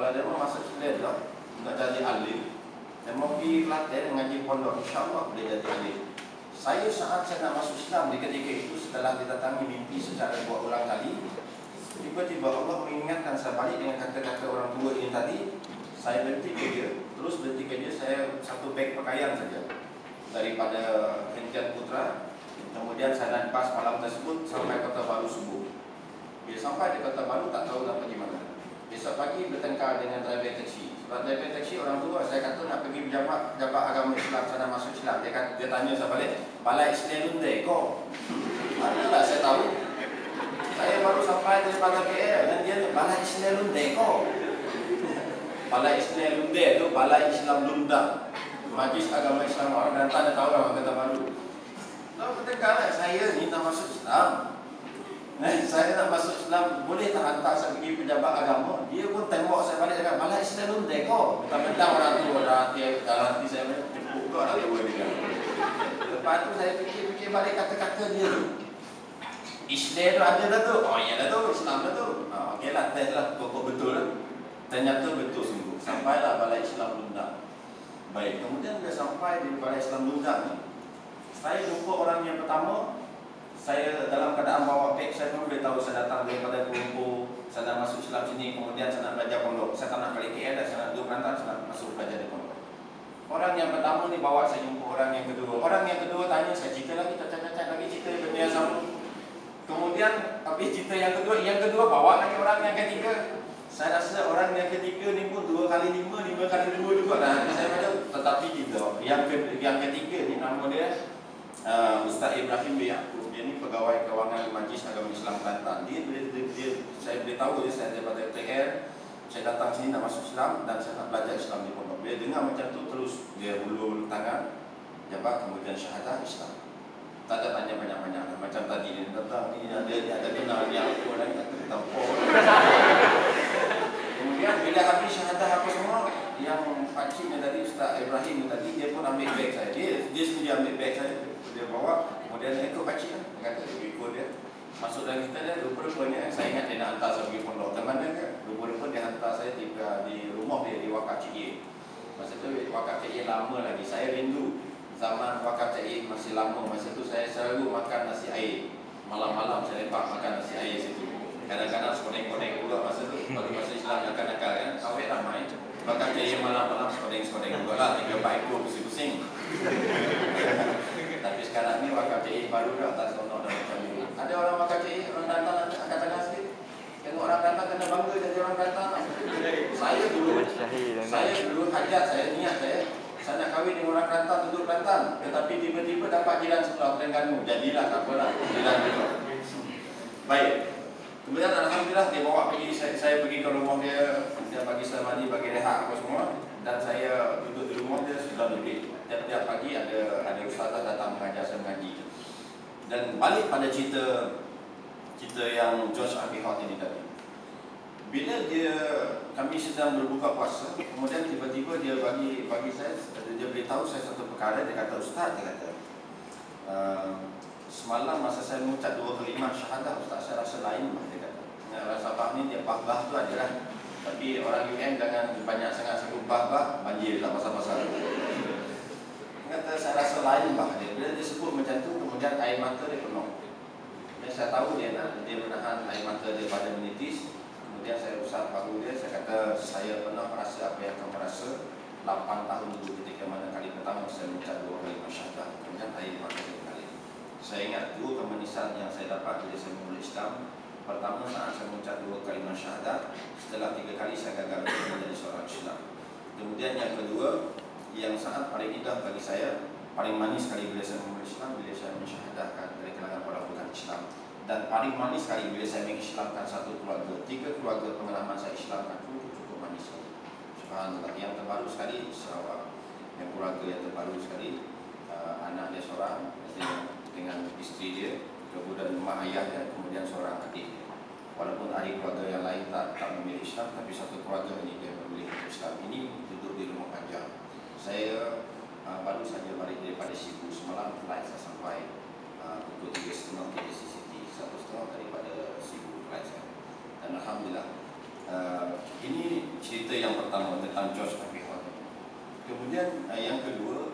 kalau dia mau masuk Islam lah, nak jadi alim, dia mau pergi Kelantan ngaji pondok, insyaAllah boleh jadi alim. Saya saat saya nak masuk Islam di ketika itu, setelah didatangi mimpi secara 2 ulang kali, tiba-tiba Allah mengingatkan saya balik dengan kata-kata orang tua ini tadi. Saya berhenti ke dia, terus berhenti ke dia, saya satu beg pakaian saja daripada Hentian Putra. Kemudian saya naik bas malam tersebut sampai Kota Baru subuh. Bila sampai di Kota Baru tak tahu nak pergi mana. Besok pagi bertengkar dengan driver taksi. Sebab driver taksi orang tua, saya kata nak pergi berjabat agama Islam, saya nak masuk Islam. Dia tanya saya balik, balai Islam lunde kau? Manalah saya tahu. Saya baru sampai daripada KL dan dia balai Islam lunde kau? Balai Islam lunde itu balai Islam Lunda. Majlis agama Islam orang Kelantan dah tahu orang Kota Baru. Lalu bertengkar, saya ni nak masuk Islam. Saya nak masuk Islam, boleh tak hantar saya pergi pejabat agama? Dia pun tengok saya balik cakap, balai Islam lunde kau? Mentang-mentang orang tua dalam hati saya jemput kau orang tua dia. Lepas tu saya fikir-fikir balik kata-kata dia tu. Islam tu ada dah tu. Oh iya dah tu, Islam dah tu. Okey lah, test lah, kok betul lah. Ternyata betul sungguh. Sampailah balai Islam Lunda. Baik, kemudian dia sampai di balai Islam Lunda ni. Saya jumpa orang yang pertama. Saya dalam keadaan bawa beg, saya pun boleh tahu saya datang daripada Kuala Lumpur, saya nak masuk Islam sini, kemudian saya nak belajar pondok. Saya tak nak balik KL dan saya nak duduk Kelantan, saya nak masuk belajar di pondok. Orang yang pertama ni bawa saya jumpa orang yang kedua. Orang yang kedua tanya saya cerita lagi, cacat-cacat lagi cerita benda yang sama. Kemudian habis cerita yang kedua bawa lagi orang yang ketiga. Saya rasa orang yang ketiga ni pun 2 kali 5, 5 kali 2 juga lah. Saya macam tetapi tidak. Yang ketiga ni nama dia Ustaz Ibrahim bin Yaakob. Dia ni pegawai kewangan Majlis Agama Islam Kelantan. Saya beritahu dia, saya daripada KL, saya datang sini nak masuk Islam dan saya nak belajar Islam di pondok. Dia dengar macam tu terus dia ulur tangan, jabat kemudian syahadah Islam. Tak ada tanya banyak-banyak macam tadi dia datang ni dia ada kenal dia apa lagi tak tahu. Kemudian bila habis syahadah apa semua, yang pakcik yang tadi Ustaz Ibrahim tadi, dia pun ambil beg saya. Dia sendiri ambil beg saya. Dia bawa, kemudian saya ikut pakcik lah. Dia kata, ikut dia. Masuk dalam kita dia, rupa-rupanya saya ingat dia nak hantar saya pergi pondok. Teman dia kan, rupa-rupa dia hantar saya di rumah dia, di Wakaf Cik Ye. Masa tu Wakaf Cik Ye lama lagi. Saya rindu zaman Wakaf Cik Ye masih lama. Masa tu saya selalu makan nasi air. Malam-malam saya lepak makan nasi air situ. Kadang-kadang sekoneng-koneng juga masa tu. Kalau masa Islam nakal-nakal kan, awet ramai. Wakaf Cik Ye malam-malam sekoneng-koneng juga lah. 3 ekor pusing-pusing. Tapi sekarang ni Wakaf Cik Ye baru dah atas sono dan macam ni. Ada orang Wakaf Cik Ye, orang Kelantan angkat tangan sikit. Tengok orang Kelantan kena bangga jadi orang Kelantan. Saya dulu hajat saya, niat saya nak kahwin dengan orang Kelantan, duduk Kelantan. Tetapi tiba-tiba dapat jiran sebelah Terengganu. Jadilah tak apalah, jiran juga. Baik. Kemudian alhamdulillah dia bawa pergi, saya pergi ke rumah dia bagi saya mandi, bagi rehat apa semua. Dan saya duduk di rumah dia sudah lebih. Tiap-tiap pagi ada ustazah datang mengajar saya mengaji. Dan balik pada cerita yang George Abihot ini tadi. Bila kami sedang berbuka puasa, kemudian tiba-tiba dia bagi saya, dia beritahu saya satu perkara. Dia kata, Ustaz, dia kata, semalam masa saya mengucap 2 kalimat syahadah, Ustaz, saya rasa lain. Dia kata, orang Sabah ni dia bah-bah tu ada lah. Tapi orang UM jangan banyak sangat sebut bah-bah, banjir tak pasal-pasal. Kata saya rasa lain bah dia. Bila dia sebut macam tu, kemudian air mata dia penuh. Dan saya tahu dia menahan air mata dia pada menitis. Kemudian saya usap bahu dia, saya kata saya pernah merasa apa yang kamu rasa 8 tahun dulu ketika mana kali pertama saya mengucap 2 kali syahadah. Kemudian air mata dia mengalir. Saya ingat 2 kemanisan yang saya dapat bila saya memulai Islam. Pertama saat saya mengucap 2 kali syahadah, setelah 3 kali saya gagal menjadi seorang Islam. Kemudian yang kedua, yang sangat paling indah bagi saya, paling manis sekali bila saya memulai Islam, bila saya mensyahadahkan dari kalangan orang bukan Islam. Dan paling manis sekali bila saya mengislamkan satu keluarga. 3 keluarga pengalaman saya Islamkan cukup manis sekali. Subhanallah. Yang terbaru sekali Sarawak. Yang keluarga yang terbaru sekali, anak dia seorang dengan isteri dia, kemudian mak ayahnya, kemudian seorang adik dia. Walaupun ada keluarga yang lain tak memilih Islam, tapi satu keluarga ini dia memilih Islam. Ini duduk di rumah panjang. Saya baru saja balik daripada Sibu. Semalam flight saya sampai pukul 3.30 ke City, 1.30 daripada Sibu flight saya. Dan alhamdulillah, ini cerita tentang George Capihon. Kemudian yang kedua,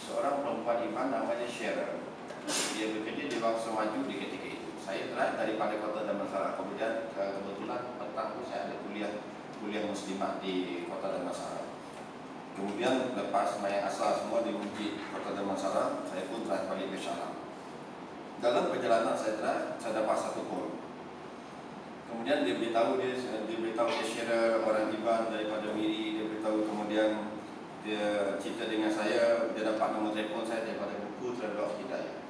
seorang perempuan iman namanya Sheryl. Dia bekerja di Bangsa Maju di ketika itu. Saya telah daripada Kota Damansara. Kemudian kebetulan petang itu saya ada kuliah muslimah di Kota Damansara. Kemudian lepas sembahyang asar semua di masjid Kota Damansara, saya pun telah balik ke Shah Alam. Dalam perjalanan saya dapat satu call. Kemudian dia beritahu dia Sheryl orang Iban daripada Miri. Dia beritahu, kemudian dia cerita dengan saya, dia dapat nombor telefon saya daripada buku Travel of Hidayah.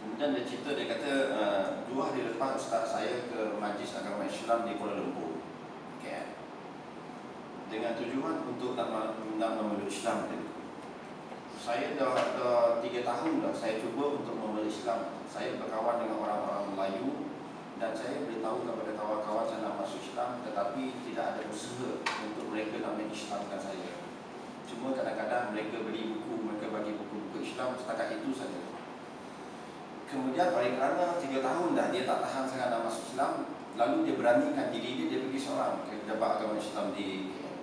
Kemudian dia cerita, dia kata 2 hari lepas ustaz saya ke Majlis Agama Islam di Kuala Lumpur, KL, dengan tujuan untuk nak memeluk Islam. Saya dah 3 tahun dah saya cuba untuk memeluk Islam. Saya berkawan dengan orang-orang Melayu dan saya beritahu kepada kawan-kawan saya nak masuk Islam, tetapi tidak ada usaha untuk mereka nak mengislamkan saya. Cuma kadang-kadang mereka beli buku, mereka bagi buku-buku Islam, setakat itu saja. Kemudian oleh kerana 3 tahun dah dia tak tahan sangat nak masuk Islam, lalu dia beranikan diri dia pergi seorang ke Pejabat Agama Islam di KL.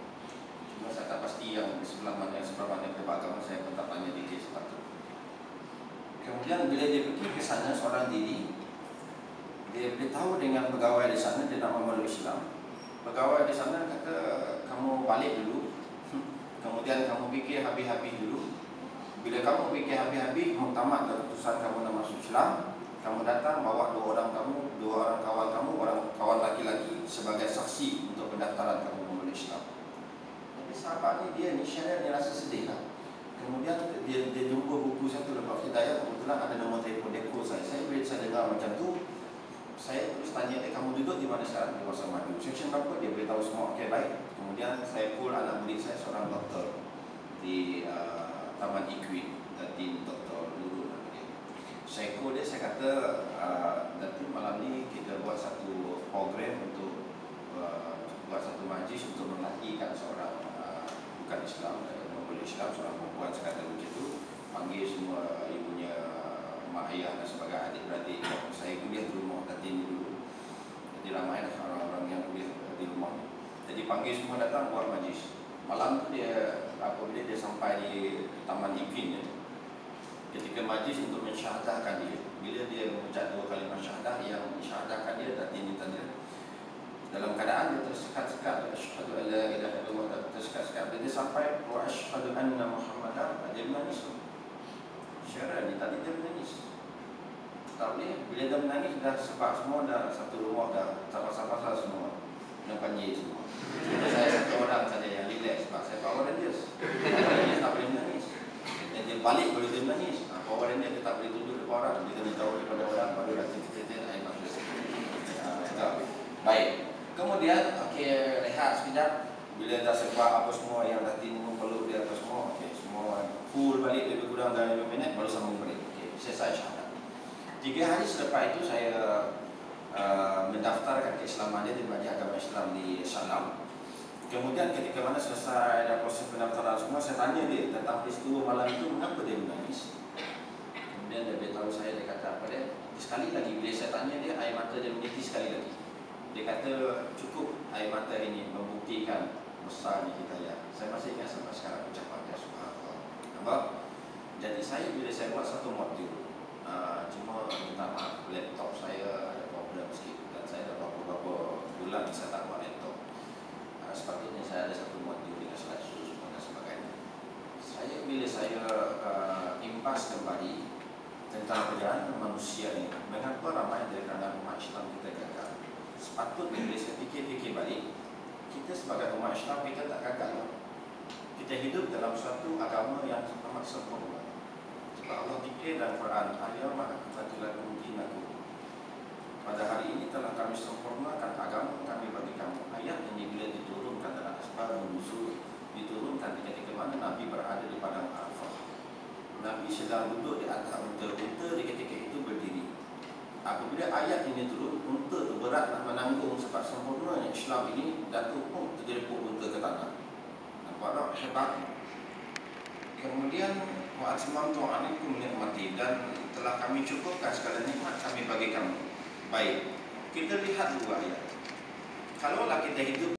Cuma saya tak pasti yang sebelah mana Pejabat Agama, saya pun tak tanya detail sebab itu. Kemudian bila dia pergi ke sana seorang diri, dia beritahu dengan pegawai di sana dia nak memeluk Islam. Pegawai di sana kata, kamu balik dulu, kemudian kamu fikir habis-habis dulu. Bila kamu fikir habis-habis, muktamad keputusan kamu nak masuk Islam, kamu datang bawa 2 orang kawan kamu, orang kawan laki-laki sebagai saksi untuk pendaftaran kamu memeluk Islam. Jadi sahabat ni Sheryl ni rasa sedih lah. Kemudian dia jumpa buku satu Travel of Hidayah, kebetulan ada nombor telefon deko saya. Bila saya dengar macam tu, saya terus tanya, kamu duduk di mana sekarang? Di Bangsa Maju. Section berapa? Dia beritahu semua. Okey, baik. Kemudian saya call anak murid saya, seorang doktor di Taman Equine, Datin Dr. Nurul nama dia. Saya call dia, saya kata, Datin malam ni kita buat satu program untuk buat satu majlis untuk melatihkan seorang bukan Islam, memeluk Islam, seorang perempuan, saya kata begitu. Panggil semua ibunya, mak ayah dan sebagai adik-beradik. Saya kuliah di rumah Datin dulu, jadi ramai orang-orang yang kuliah di rumah. Jadi panggil semua datang buat majlis. Malam tu dia, apabila dia sampai di Taman Equine, ketika majlis untuk mensyahadahkan dia, bila dia mengucap 2 kalimah syahadah, yang mensyahadahkan dia Datin tadi dalam keadaan dia tersekat-sekat, asyhadu an la ilaha illallah, tersekat-sekat. Bila dia sampai wa asyhadu anna Muhammadan, dia menangis. Sheryl ni tadi dia menangis. Tak boleh, bila dia menangis dah, sebab semua dah satu rumah dah sama-sama semua nak panggil semua. Saya satu orang saja yang relax sebab saya power rangers. Dia tak boleh menangis. Dan dia balik boleh dia menangis. Power ranger dia tak boleh tunjuk depan orang. Dia kena jauh daripada orang, baru dah titik-titik air mata. Baik. Kemudian rehat sekejap. Bila dah sebab apa semua yang dah timbul peluk dia apa semua, semua full balik, lebih kurang dalam 5 minit baru sambung balik. Selesai syahadat. 3 hari selepas itu saya mendaftarkan keislaman dia di Majlis Agama Islam di Shah Alam. Kemudian ketika mana selesai ada proses pendaftaran semua, saya tanya dia tentang peristiwa malam itu, mengapa dia menangis. Kemudian dia beritahu saya, dia kata apa dia, sekali lagi bila saya tanya dia, air mata dia menitis sekali lagi. Dia kata cukup air mata ini membuktikan besarnya hidayah. Saya masih ingat sampai sekarang ucapannya, subhanallah. Nampak? Jadi saya bila saya buat satu modul, cuma minta maaf, laptop saya ada problem sikit dan saya dah beberapa bulan saya tak buat laptop. Sepatutnya saya ada satu modul dengan slide show dan sebagainya. Bila saya impas kembali tentang perjalanan manusia ini, mengapa ramai dari kalangan umat Islam kita gagal. Sepatutnya bila saya fikir-fikir balik, kita sebagai umat Islam kita tak gagal. Kita hidup dalam suatu agama yang amat sempurna. Sebab Allah dikir dalam Quran, al-yawma akmaltu lakum dinakum. Pada hari ini telah kami sempurnakan agama kami bagi kamu. Ayat ini bila diturunkan dalam asbabun nuzul, diturunkan ketika mana Nabi berada di padang Arafah. Nabi sedang duduk di atas unta di ketika itu berdiri. Apabila ayat ini turun, unta itu berat nak menanggung sebab sempurnanya Islam ini, Datuk pun terjerepuk unta ke tanah. Nampak tak? Hebat. Kemudian wa'atmamtu 'alaikum ni'mati, dan telah kami cukupkan segala nikmat kami bagi kamu. Baik, kita lihat dua ayat. Kalaulah kita hidup